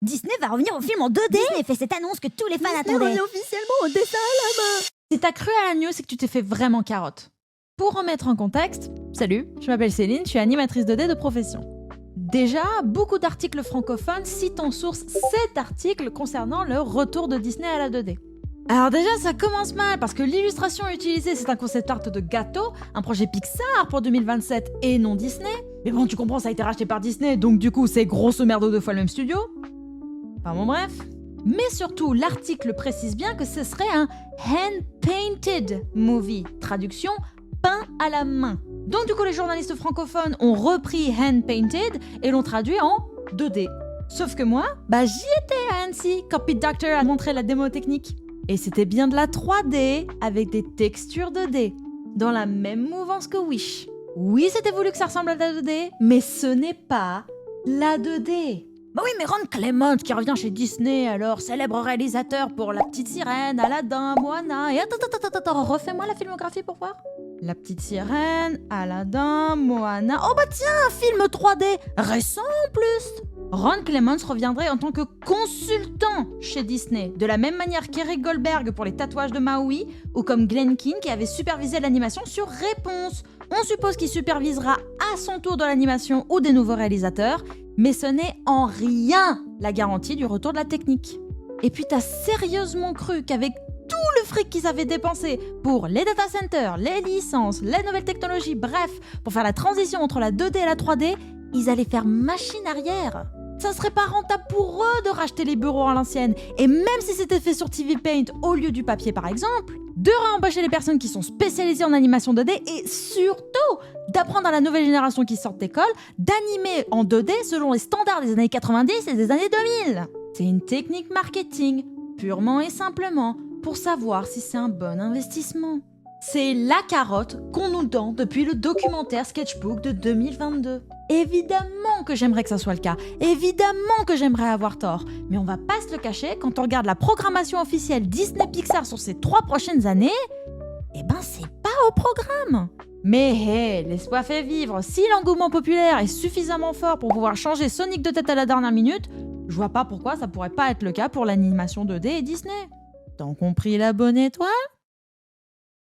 Disney va revenir au film en 2D. Disney fait cette annonce que tous les fans attendaient. revient officiellement au dessin à la main. Si t'as cru à la news, c'est que tu t'es fait vraiment carotte. Pour remettre en contexte, salut, je m'appelle Céline, je suis animatrice 2D de profession. Déjà, beaucoup d'articles francophones citent en source cet article concernant le retour de Disney à la 2D. Alors déjà, ça commence mal parce que l'illustration utilisée, c'est un concept art de gâteau, un projet Pixar pour 2027 et non Disney. Mais bon, tu comprends, ça a été racheté par Disney, donc du coup, c'est grosso merdo 2 fois le même studio. Enfin bon, bref. Mais surtout, l'article précise bien que ce serait un hand-painted movie, traduction peint à la main. Donc du coup, les journalistes francophones ont repris hand-painted et l'ont traduit en 2D. Sauf que moi, j'y étais à Annecy quand Pete Docter a montré la démo technique. Et c'était bien de la 3D avec des textures 2D, dans la même mouvance que Wish. Oui, c'était voulu que ça ressemble à la 2D, mais ce n'est pas la 2D. Bah oui, mais Ron Clement qui revient chez Disney, alors célèbre réalisateur pour La Petite Sirène, Aladdin, Moana, et attends, refais-moi la filmographie pour voir. La Petite Sirène, Aladdin, Moana... Oh bah tiens, un film 3D, récent en plus. Ron Clements reviendrait en tant que consultant chez Disney, de la même manière qu'Eric Goldberg pour les tatouages de Maui, ou comme Glenn King qui avait supervisé l'animation sur Réponse. On suppose qu'il supervisera à son tour de l'animation ou des nouveaux réalisateurs, mais ce n'est en rien la garantie du retour de la technique. Et puis t'as sérieusement cru qu'avec tout le fric qu'ils avaient dépensé pour les data centers, les licences, les nouvelles technologies, bref, pour faire la transition entre la 2D et la 3D, ils allaient faire machine arrière. Ça serait pas rentable pour eux de racheter les bureaux à l'ancienne. Et même si c'était fait sur TV Paint au lieu du papier par exemple, de réembaucher les personnes qui sont spécialisées en animation 2D et surtout d'apprendre à la nouvelle génération qui sort d'école d'animer en 2D selon les standards des années 90 et des années 2000. C'est une technique marketing, purement et simplement, pour savoir si c'est un bon investissement. C'est la carotte qu'on nous donne depuis le documentaire Sketchbook de 2022. Évidemment que j'aimerais que ça soit le cas, évidemment que j'aimerais avoir tort, mais on va pas se le cacher, quand on regarde la programmation officielle Disney Pixar sur ces 3 prochaines années, c'est pas au programme. Mais hey, l'espoir fait vivre, si l'engouement populaire est suffisamment fort pour pouvoir changer Sonic de tête à la dernière minute, je vois pas pourquoi ça pourrait pas être le cas pour l'animation 2D et Disney. T'as compris la bonne étoile ?